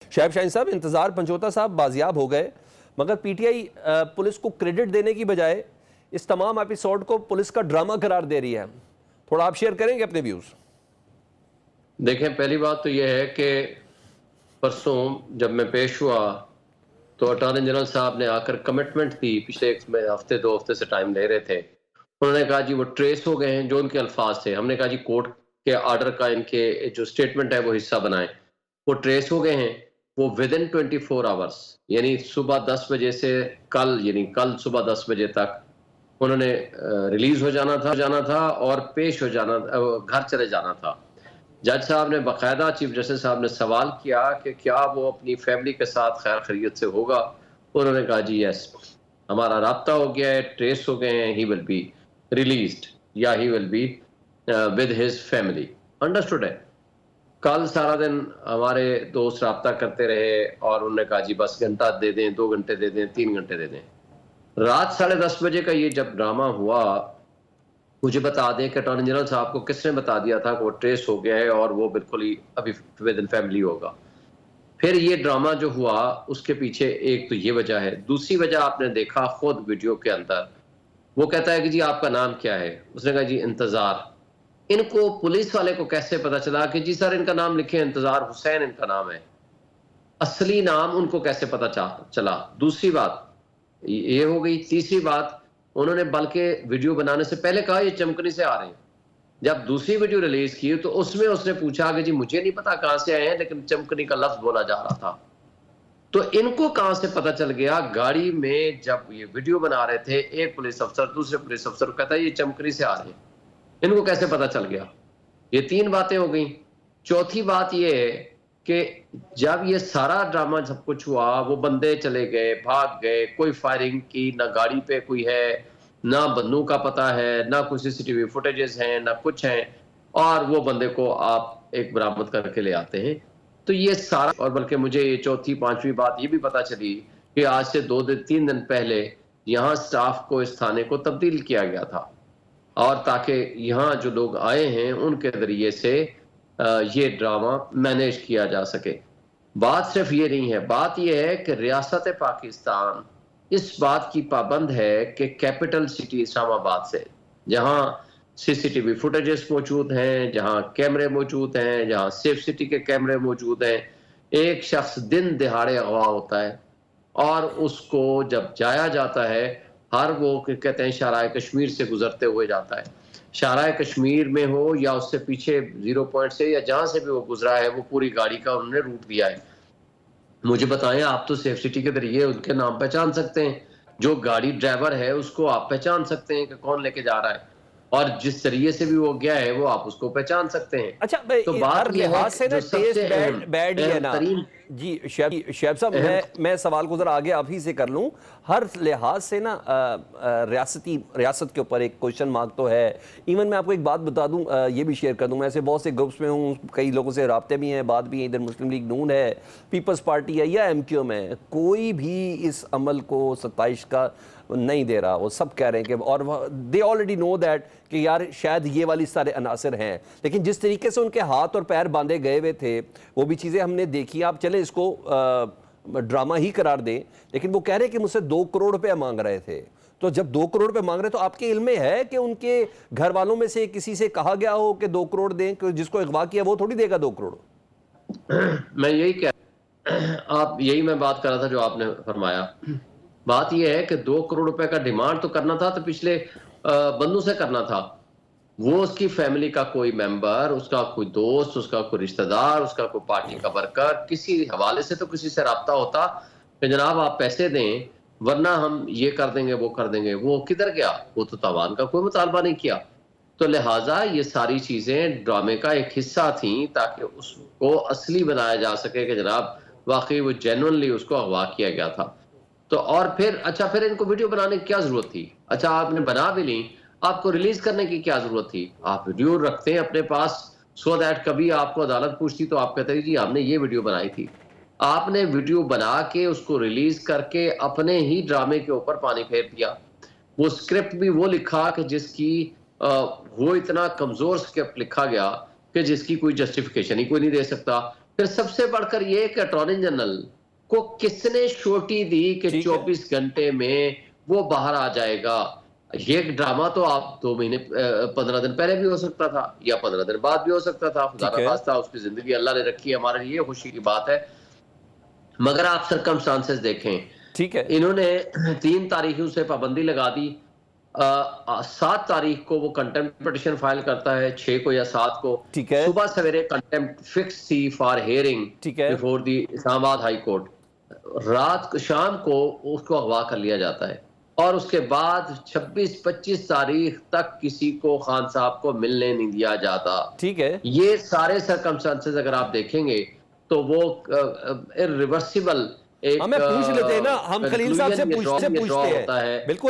شعیب شاہین صاحب، انتظار پنجوتا صاحب بازیاب ہو گئے، مگر پی ٹی آئی پولیس کو کریڈٹ دینے کی بجائے اس تمام ایپیسوڈ کو پولیس کا ڈرامہ قرار دے رہی ہے. تھوڑا آپ شیئر کریں گے اپنے ویوز؟ دیکھیں، پہلی بات تو یہ ہے کہ پرسوں جب میں پیش ہوا تو اٹارنی جنرل صاحب نے آ کر کمٹمنٹ دی. پچھلے ہفتے 2 ہفتے سے ٹائم لے رہے تھے. انہوں نے کہا جی وہ ٹریس ہو گئے ہیں، جو ان کے الفاظ تھے. ہم نے کہا جی کورٹ کے آرڈر کا ان کے جو سٹیٹمنٹ ہے وہ حصہ بنائیں. وہ ٹریس ہو گئے ہیں، وہ ودن 24 آورس، یعنی صبح 10 بجے سے کل صبح 10 بجے تک انہوں نے ریلیز ہو جانا تھا اور پیش ہو جانا، گھر چلے جانا تھا. جج صاحب نے باقاعدہ چیف جسٹس صاحب نے سوال کیا کہ کیا وہ اپنی فیملی کے ساتھ خیر خیریت سے ہوگا. انہوں نے کہا جی یس، ہمارا رابطہ ہو گیا ہے، ٹریس ہو گئے ہیں، ہی ول بی ریلیزڈ یا ہی will be with his family. Understood ہے. کل سارا دن ہمارے دوست رابطہ کرتے رہے اور انہوں نے کہا جی بس گھنٹہ دے دیں، 2 گھنٹے دے دیں، 3 گھنٹے دے دیں. رات 10:30 بجے کا یہ جب ڈرامہ ہوا، مجھے بتا دیں کہ اٹارنی جنرل صاحب کو کس نے بتا دیا تھا کہ وہ ٹریس ہو گیا ہے اور وہ بالکل ہی ابھی ود ان فیملی ہوگا. پھر یہ ڈرامہ جو ہوا اس کے پیچھے ایک تو یہ وجہ ہے. دوسری وجہ آپ نے دیکھا خود ویڈیو کے اندر، وہ کہتا ہے کہ جی آپ کا نام کیا ہے؟ اس نے کہا جی انتظار. ان کو پولیس والے کو کیسے پتا چلا کہ جی سر ان کا نام لکھے، انتظار حسین ان کا نام ہے؟ اصلی نام ان کو کیسے پتا چلا؟ دوسری بات یہ ہو گئی. تیسری بات، انہوں نے بلکہ ویڈیو بنانے سے پہلے کہا یہ چمکنی سے آ رہے ہیں. جب دوسری ویڈیو ریلیز کی تو اس نے پوچھا کہ جی مجھے نہیں پتا کہاں سے آئے ہیں، لیکن چمکنی کا لفظ بولا جا رہا تھا. تو ان کو کہاں سے پتا چل گیا؟ گاڑی میں جب یہ ویڈیو بنا رہے تھے، ایک پولیس افسر دوسرے پولیس افسر کو کہتا ہے یہ چمکنی سے آ رہے ہیں. ان کو کیسے پتا چل گیا؟ یہ 3 باتیں ہو گئیں. چوتھی بات یہ ہے کہ جب یہ سارا ڈرامہ سب کچھ ہوا، وہ بندے چلے گئے، بھاگ گئے، کوئی فائرنگ کی نہ، گاڑی پہ کوئی ہے نہ، بندوق کا پتہ ہے نہ، کوئی سی سی ٹی وی فوٹیجز ہیں نہ کچھ ہیں، اور وہ بندے کو آپ ایک برآمد کر کے لے آتے ہیں. تو یہ سارا، اور بلکہ مجھے یہ چوتھی پانچویں بات یہ بھی پتا چلی کہ آج سے 2-3 دن پہلے یہاں سٹاف کو اس تھانے کو تبدیل کیا گیا تھا، اور تاکہ یہاں جو لوگ آئے ہیں ان کے ذریعے سے یہ ڈرامہ مینیج کیا جا سکے. بات صرف یہ نہیں ہے، بات یہ ہے کہ ریاست پاکستان اس بات کی پابند ہے کہ کیپٹل سٹی اسلام آباد سے، جہاں سی سی ٹی وی فوٹیجز موجود ہیں، جہاں کیمرے موجود ہیں، جہاں سیف سٹی کے کیمرے موجود ہیں، ایک شخص دن دہاڑے اغوا ہوتا ہے اور اس کو جب جایا جاتا ہے، ہر وہ کہتے ہیں شاہراہ کشمیر سے گزرتے ہوئے جاتا ہے. شاہراہ کشمیر میں ہو یا اس سے پیچھے 0 پوائنٹ سے یا جہاں سے بھی وہ گزرا ہے، وہ پوری گاڑی کا انہوں نے روٹ دیا ہے. مجھے بتائیں، آپ تو سیف سٹی کے ذریعے ان کے نام پہچان سکتے ہیں، جو گاڑی ڈرائیور ہے اس کو آپ پہچان سکتے ہیں کہ کون لے کے جا رہا ہے، اور جس ذریعے سے بھی وہ گیا ہے وہ آپ اس کو پہچان سکتے ہیں. اچھا، تو ہر بات یہ ہے لحاظ سے نا جو سب ٹیسٹ سے بیڈ ہی ہے اہم نا. ترین جی شعیب صاحب، میں سوال کو ذرا آگے آپ ہی سے کر لوں. ہر لحاظ سے نا ریاست کے اوپر ایک کوشچن مارک تو ہے. ایون میں آپ کو ایک بات بتا دوں، یہ بھی شیئر کر دوں، میں ایسے بہت سے گروپس میں ہوں، کئی لوگوں سے رابطے بھی ہیں، بات بھی ہیں. ادھر مسلم لیگ نون ہے، پیپلز پارٹی ہے یا ایم کیو ایم ہے، کوئی بھی اس عمل کو 27 کا نہیں دے رہا. وہ سب کہہ رہے ہیں کہ، اور دے آلریڈی نو دیٹ کہ یار شاید یہ والی سارے عناصر ہیں، لیکن جس طریقے سے ان کے ہاتھ اور پیر باندھے گئے ہوئے تھے وہ بھی چیزیں ہم نے دیکھی. آپ چلیں اس کو ڈرامہ ہی قرار دیں، لیکن وہ کہہ رہے کہ مجھ سے 2 کروڑ روپے مانگ رہے تھے. تو جب 2 کروڑ روپے مانگ رہے تو آپ کے علم میں ہے کہ ان کے گھر والوں میں سے کسی سے کہا گیا ہو کہ 2 کروڑ دیں؟ کہ جس کو اغوا کیا وہ تھوڑی دے گا 2 کروڑ. میں یہی یہی میں بات کر رہا تھا جو آپ نے فرمایا. بات یہ ہے کہ 2 کروڑ روپے کا ڈیمانڈ تو کرنا تھا تو پچھلے بندوں سے کرنا تھا. وہ اس کی فیملی کا کوئی ممبر، اس کا کوئی دوست، اس کا کوئی رشتہ دار، اس کا کوئی پارٹی کا ورکر، کسی حوالے سے تو کسی سے رابطہ ہوتا کہ جناب آپ پیسے دیں ورنہ ہم یہ کر دیں گے وہ کر دیں گے. وہ کدھر گیا؟ وہ تو تاوان کا کوئی مطالبہ نہیں کیا. تو لہٰذا یہ ساری چیزیں ڈرامے کا ایک حصہ تھیں تاکہ اس کو اصلی بنایا جا سکے کہ جناب واقعی وہ جینوئنلی اس کو اغوا کیا گیا تھا. تو اور پھر پھر ان کو ویڈیو بنانے کی کیا ضرورت تھی؟ اچھا آپ نے بنا بھی لیں، آپ کو ریلیز کرنے کی کیا ضرورت تھی؟ آپ ویڈیو رکھتے ہیں اپنے پاس سو دیٹ کبھی آپ کو عدالت پوچھتی تو آپ کہتے ہیں جی ہم نے یہ ویڈیو بنائی تھی. آپ نے ویڈیو بنا کے اس کو ریلیز کر کے اپنے ہی ڈرامے کے اوپر پانی پھیر دیا. وہ سکرپٹ بھی وہ لکھا کہ جس کی وہ اتنا کمزور سکرپٹ لکھا گیا کہ جس کی کوئی جسٹیفیکیشن ہی کوئی نہیں دے سکتا. پھر سب سے بڑھ کر یہ کہ اٹارنی جنرل کو کس نے شورٹی دی کہ 24 گھنٹے میں وہ باہر آ جائے گا؟ یہ ڈرامہ تو آپ 2 مہینے 15 دن پہلے بھی ہو سکتا تھا یا 15 دن بعد بھی ہو سکتا تھا. خدا نہ خواستہ اس کی زندگی اللہ نے رکھی ہے، ہمارے لیے خوشی کی بات ہے. مگر آپ سرکمسٹانسز دیکھیں، ٹھیک ہے، انہوں نے 3 تاریخوں سے پابندی لگا دی. 7 تاریخ کو وہ کنٹمپٹ پٹیشن فائل کرتا ہے، 6 کو یا 7 کو. ٹھیک ہے، صبح سویرے کنٹمپٹ فکس تھی فار ہیئرنگ ٹھیک ہے، بیفور دی اسلام آباد ہائی کورٹ. رات شام کو اس کو اغوا کر لیا جاتا ہے، اور اس کے بعد 26-25 تاریخ تک کسی کو خان صاحب کو ملنے نہیں دیا جاتا. ٹھیک ہے. یہ سارے سرکمسٹانسز اگر آپ دیکھیں گے تو وہ ریورسیبل ایک ہمیں پوچھ لیتے ہیں نا، ہم خلیل صاحب سے پوچھتے ہیں، بالکل